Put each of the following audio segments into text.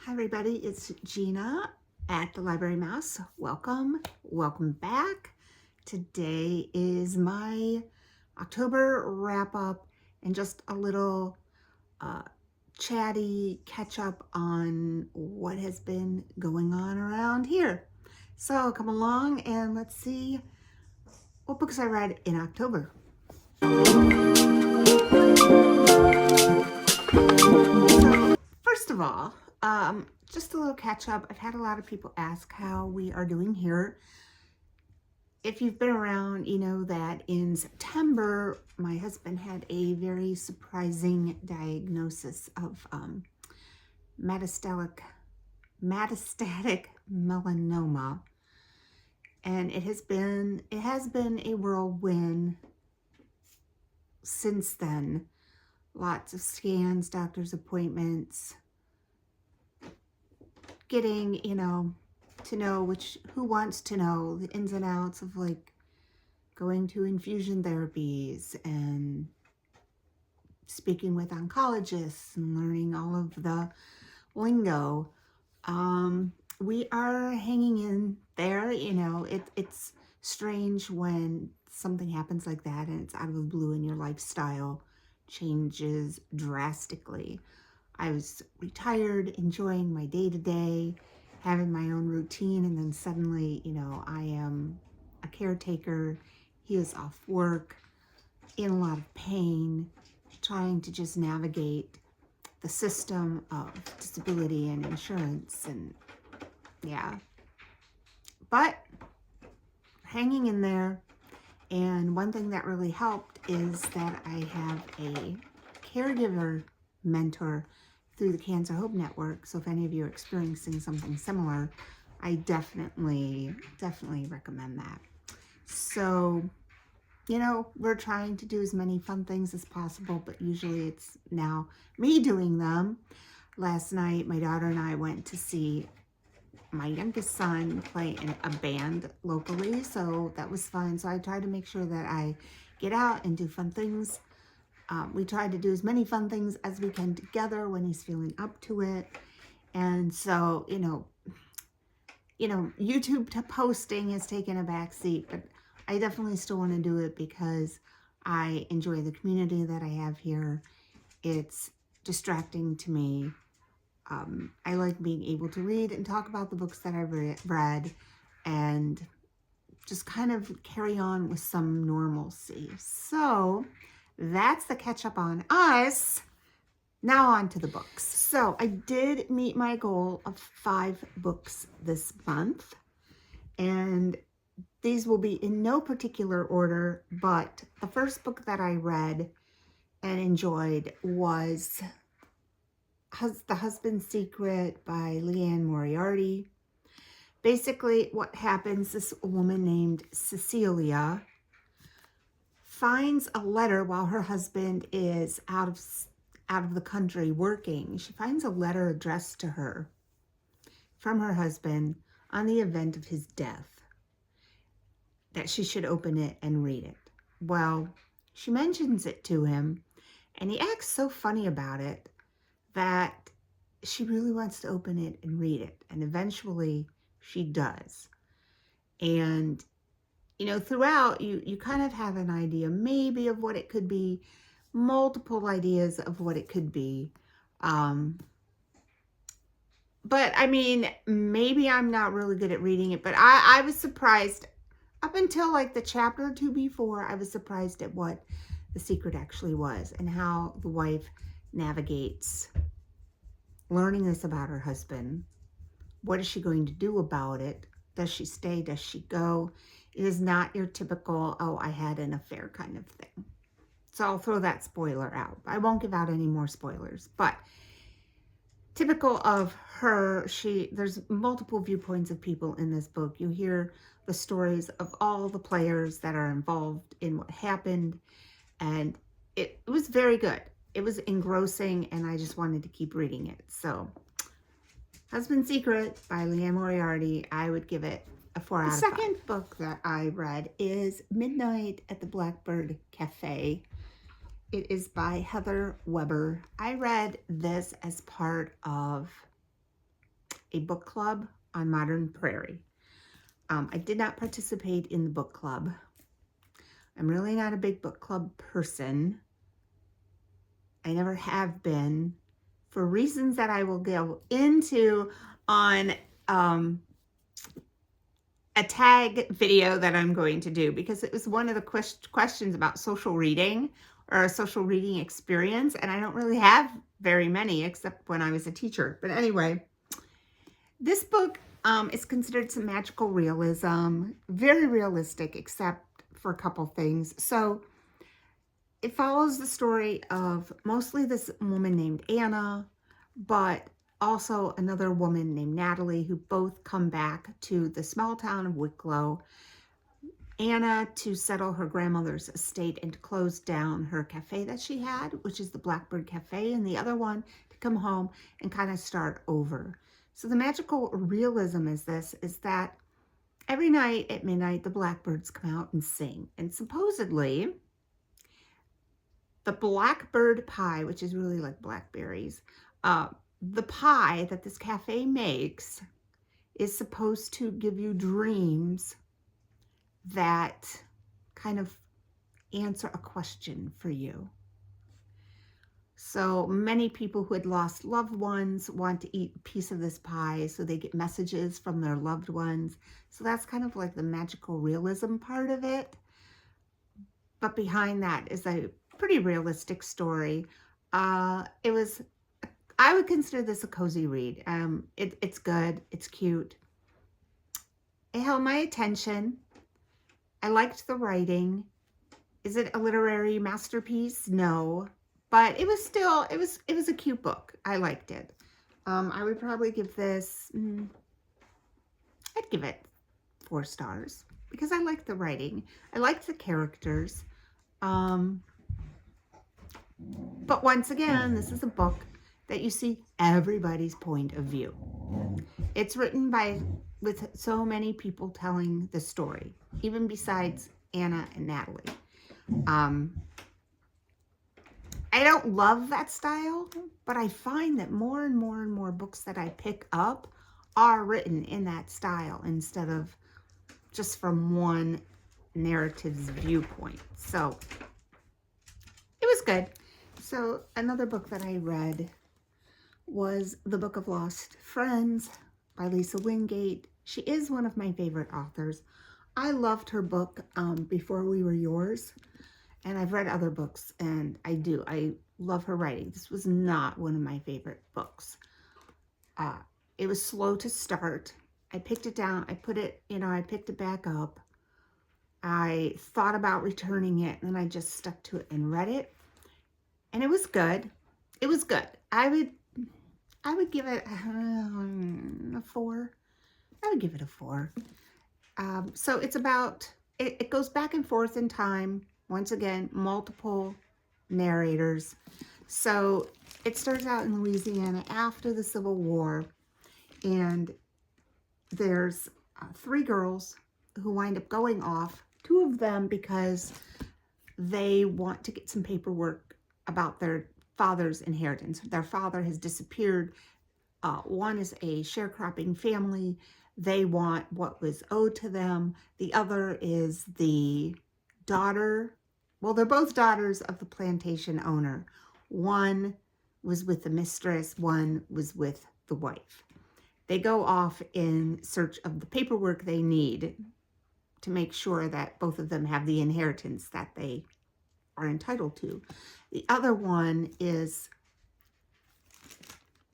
Hi everybody, it's Gina at the Library Mouse. Welcome back. Today is my October wrap up and just a little chatty catch up on what has been going on around here. So come along and let's see what books I read in October. So first of all, just a little catch up. I've had a lot of people ask how we are doing here. If you've been around, you know that in September, my husband had a very surprising diagnosis of metastatic melanoma. And it has been a whirlwind since then. Lots of scans, doctor's appointments, getting, to know who wants to know the ins and outs of like going to infusion therapies and speaking with oncologists and learning all of the lingo. We are hanging in there. It's strange when something happens like that and it's out of the blue and your lifestyle changes drastically. I was retired, enjoying my day-to-day, having my own routine, and then suddenly, I am a caretaker. He is off work, in a lot of pain, trying to just navigate the system of disability and insurance, and yeah. But hanging in there, and one thing that really helped is that I have a caregiver mentor through the Cancer Hope Network. So if any of you are experiencing something similar, I definitely recommend that. So, we're trying to do as many fun things as possible, but usually it's now me doing them. Last night, my daughter and I went to see my youngest son play in a band locally, so that was fun. So I try to make sure that I get out and do fun things. We try to do as many fun things as we can together when he's feeling up to it. And so, YouTube posting has taken a back seat, but I definitely still want to do it because I enjoy the community that I have here. It's distracting to me. I like being able to read and talk about the books that I've read and just kind of carry on with some normalcy. So that's the catch up on us. Now on to the books. So I did meet my goal of 5 books this month, and these will be in no particular order, but the first book that I read and enjoyed was The Husband's Secret by Liane Moriarty. Basically, what happens, this woman named Cecilia finds a letter while her husband is out of the country working. She finds a letter addressed to her from her husband on the event of his death, that she should open it and read it. Well, she mentions it to him, and he acts so funny about it that she really wants to open it and read it, and eventually she does. And throughout, you kind of have an idea maybe of what it could be, multiple ideas of what it could be. But I mean, maybe I'm not really good at reading it, but I was surprised up until like the chapter or 2 before. I was surprised at what the secret actually was and how the wife navigates learning this about her husband. What is she going to do about it? Does she stay? Does she go? It is not your typical, oh, I had an affair kind of thing. So I'll throw that spoiler out. I won't give out any more spoilers, but typical of her, there's multiple viewpoints of people in this book. You hear the stories of all the players that are involved in what happened, and it was very good. It was engrossing, and I just wanted to keep reading it. So Husband's Secret by Liane Moriarty, I would give it a 4 out of 5. The second book that I read is Midnight at the Blackbird Cafe. It is by Heather Weber. I read this as part of a book club on Modern Prairie. I did not participate in the book club. I'm really not a big book club person. I never have been, for reasons that I will go into on a tag video that I'm going to do, because it was one of the questions about social reading or a social reading experience, and I don't really have very many except when I was a teacher. But anyway, this book is considered some magical realism, very realistic except for a couple things. So it follows the story of mostly this woman named Anna, but also another woman named Natalie, who both come back to the small town of Wicklow. Anna to settle her grandmother's estate and to close down her cafe that she had, which is the Blackbird Cafe, and the other one to come home and kind of start over. So the magical realism is that every night at midnight, the blackbirds come out and sing. And supposedly, the blackbird pie, which is really like blackberries, the pie that this cafe makes is supposed to give you dreams that kind of answer a question for you. So many people who had lost loved ones want to eat a piece of this pie, so they get messages from their loved ones. So that's kind of like the magical realism part of it. But behind that is a pretty realistic story. I would consider this a cozy read. It's good. It's cute. It held my attention. I liked the writing. Is it a literary masterpiece? No. But it was still, it was a cute book. I liked it. I would probably give this, I'd give it 4 stars because I liked the writing. I liked the characters. But once again, this is a book that you see everybody's point of view. It's written with so many people telling the story, even besides Anna and Natalie. I don't love that style, but I find that more and more and more books that I pick up are written in that style instead of just from one narrative's viewpoint. So it was good. So another book that I read was The Book of Lost Friends by Lisa Wingate. She is one of my favorite authors. I loved her book, Before We Were Yours. And I've read other books, and I love her writing. This was not one of my favorite books. It was slow to start. I picked it down. I picked it back up. I thought about returning it, and then I just stuck to it and read it. And it was good. It was good. I would give it a 4. I would give it a 4. So it's about, it goes back and forth in time. Once again, multiple narrators. So it starts out in Louisiana after the Civil War, and there's 3 girls who wind up going off, 2 of them because they want to get some paperwork about their father's inheritance. Their father has disappeared. One is a sharecropping family. They want what was owed to them. The other is the daughter. Well, they're both daughters of the plantation owner. One was with the mistress, one was with the wife. They go off in search of the paperwork they need to make sure that both of them have the inheritance that they are entitled to. The other one is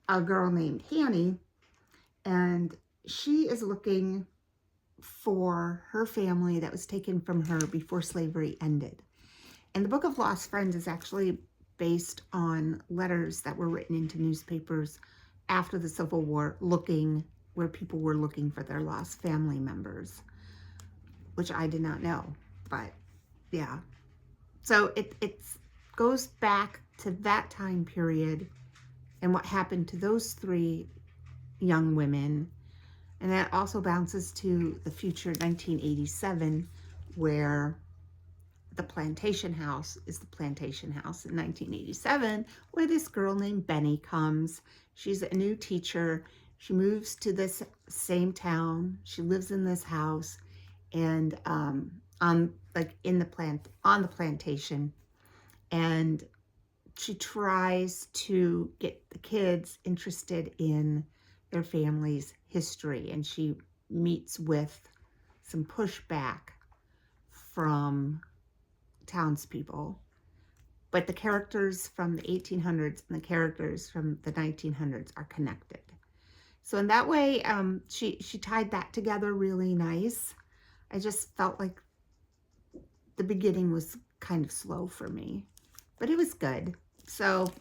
a girl named Hanny, and she is looking for her family that was taken from her before slavery ended. And the Book of Lost Friends is actually based on letters that were written into newspapers after the Civil War, where people were looking for their lost family members, which I did not know, but yeah. So it goes back to that time period and what happened to those 3 young women. And that also bounces to the future 1987, where the plantation house is the plantation house in 1987, where this girl named Benny comes. She's a new teacher. She moves to this same town. She lives in this house, and on the plantation, and she tries to get the kids interested in their family's history, and she meets with some pushback from townspeople. But the characters from the 1800s and the characters from the 1900s are connected. So in that way, she tied that together really nice. I just felt like the beginning was kind of slow for me, but it was good. So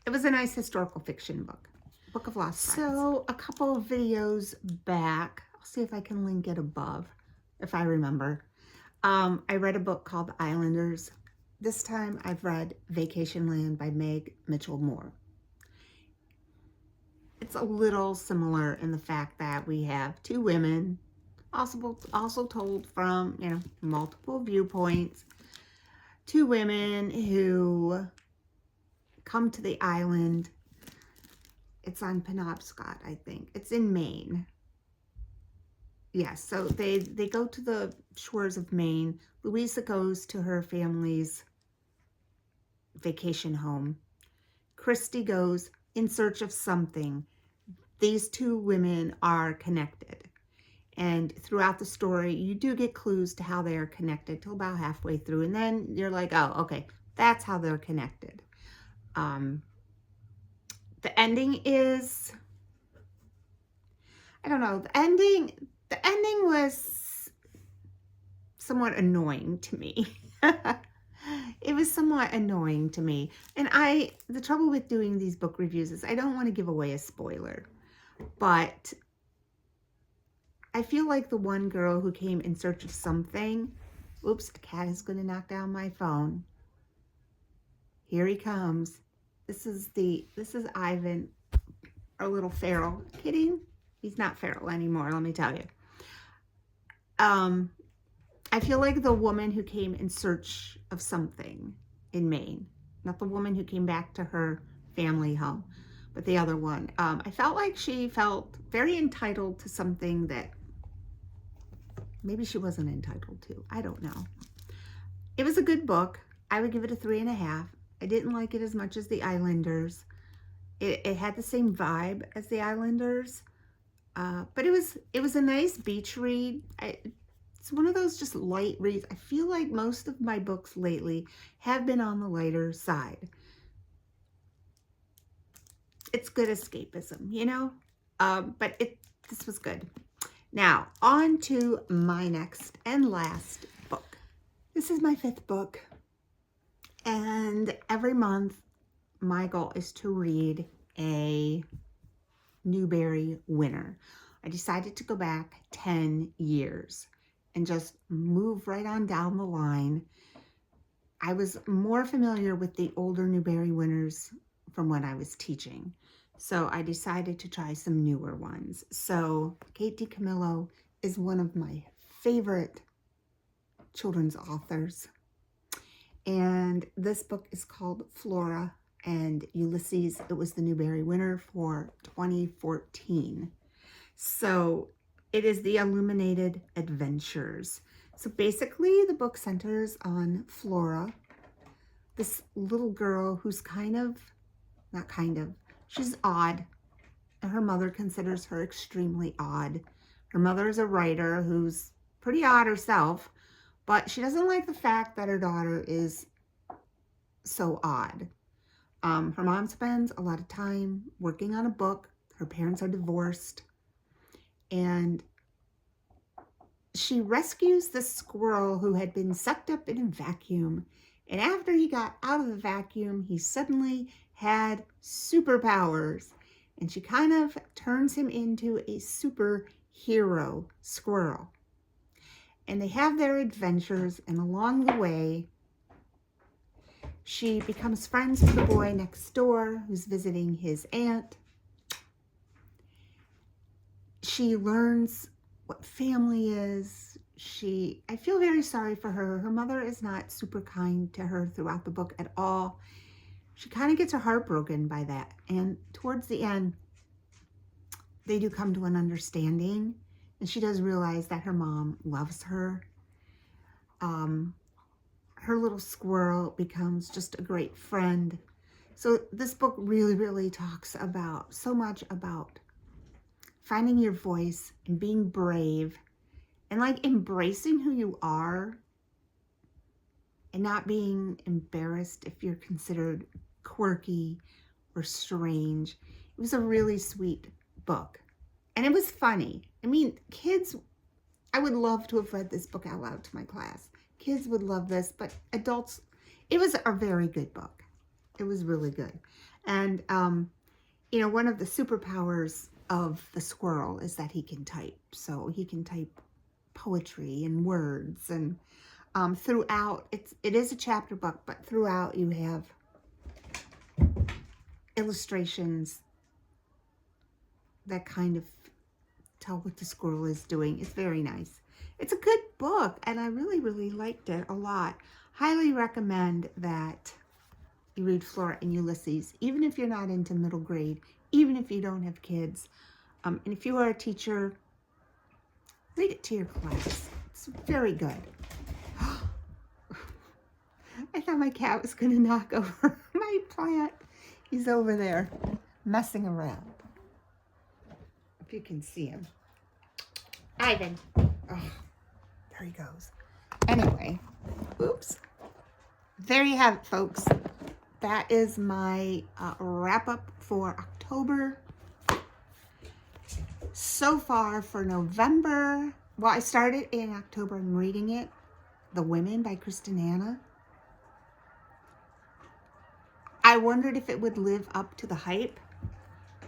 it was a nice historical fiction book. Book of Lost Friends. So a couple of videos back, I'll see if I can link it above, if I remember. I read a book called The Islanders. This time I've read Vacationland by Meg Mitchell-Moore. It's a little similar in the fact that we have two women, also told from, you know, multiple viewpoints. Two women who come to the island. It's on Penobscot, I think. It's in Maine. Yes, so they go to the shores of Maine. Louisa goes to her family's vacation home. Christy goes in search of something. These two women are connected. And throughout the story, you do get clues to how they are connected till about halfway through. And then you're like, oh, okay, that's how they're connected. The ending is, I don't know, the ending was somewhat annoying to me. It was somewhat annoying to me. And the trouble with doing these book reviews is I don't want to give away a spoiler. But I feel like the one girl who came in search of something, oops, the cat is going to knock down my phone. Here he comes. This is Ivan, our little feral. Kidding? He's not feral anymore, let me tell you. I feel like the woman who came in search of something in Maine, not the woman who came back to her family home, but the other one. I felt like she felt very entitled to something that maybe she wasn't entitled to. I don't know. It was a good book. I would give it a 3.5. I didn't like it as much as The Islanders. It had the same vibe as The Islanders, but it was a nice beach read. It's one of those just light reads. I feel like most of my books lately have been on the lighter side. It's good escapism, you know, but this was good. Now, on to my next and last book. This is my 5th book, and every month my goal is to read a Newbery winner. I decided to go back 10 years and just move right on down the line. I was more familiar with the older Newbery winners from when I was teaching, so I decided to try some newer ones. So Kate DiCamillo is one of my favorite children's authors, and this book is called Flora and Ulysses. It was the Newbery winner for 2014. So it is the Illuminated Adventures. So basically the book centers on Flora, this little girl who's she's odd. And her mother considers her extremely odd. Her mother is a writer who's pretty odd herself, but she doesn't like the fact that her daughter is so odd. Her mom spends a lot of time working on a book. Her parents are divorced. And she rescues the squirrel who had been sucked up in a vacuum. And after he got out of the vacuum, he suddenly had superpowers. And she kind of turns him into a superhero squirrel. And they have their adventures, and along the way, she becomes friends with the boy next door who's visiting his aunt. She learns what family is. I feel very sorry for her. Her mother is not super kind to her throughout the book at all. She kind of gets her heart broken by that. And towards the end, they do come to an understanding, and she does realize that her mom loves her. Her little squirrel becomes just a great friend. So this book really, really talks about so much about finding your voice and being brave and like embracing who you are and not being embarrassed if you're considered quirky or strange. It was a really sweet book. And it was funny. I mean, kids, I would love to have read this book out loud to my class. Kids would love this, but adults, it was a very good book. It was really good. And, you know, one of the superpowers of the squirrel is that he can type. So he can type poetry and words. And throughout, it is a chapter book, but throughout you have illustrations that kind of tell what the squirrel is doing. It's very nice. It's a good book, and I really, really liked it a lot. Highly recommend that you read Flora and Ulysses, even if you're not into middle grade, even if you don't have kids. And if you are a teacher, read it to your class. It's very good. I thought my cat was going to knock over my plant. He's over there messing around. If you can see him. Ivan. Oh, there he goes. Anyway, oops. There you have it, folks. That is my wrap up for October. So far for November, well, I started in October. I'm reading it, The Women by Kristen. I wondered if it would live up to the hype.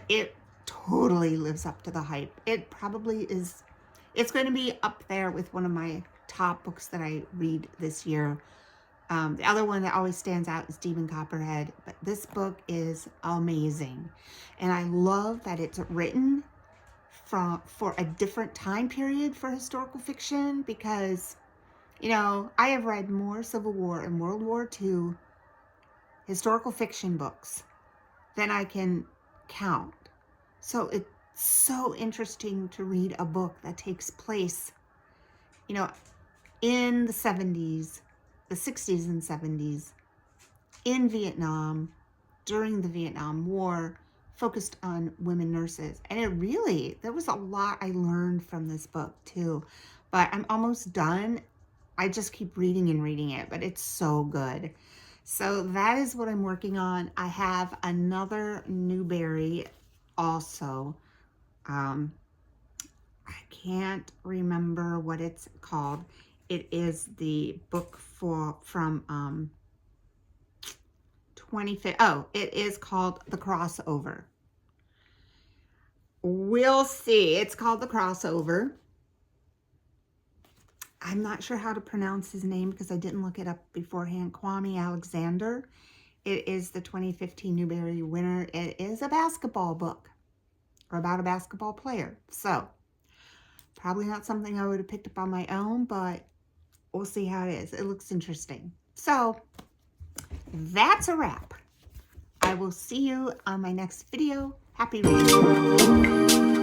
It totally lives up to the hype. It probably is. It's going to be up there with one of my top books that I read this year. The other one that always stands out is Demon Copperhead, but this book is amazing. And I love that it's written for a different time period for historical fiction, because, you know, I have read more Civil War and World War II historical fiction books than I can count. So it's so interesting to read a book that takes place, you know, in the 70s, the 60s and 70s, in Vietnam, during the Vietnam War, focused on women nurses. And it really, there was a lot I learned from this book too. But I'm almost done. I just keep reading and reading it, but it's so good. So that is what I'm working on. I have another Newbery also. I can't remember what it's called. It is the book from 25. Oh, it is called The Crossover. We'll see. It's called The Crossover. I'm not sure how to pronounce his name because I didn't look it up beforehand. Kwame Alexander. It is the 2015 Newbery winner. It is a basketball book, or about a basketball player. So probably not something I would have picked up on my own, but we'll see how it is. It looks interesting. So that's a wrap. I will see you on my next video. Happy reading.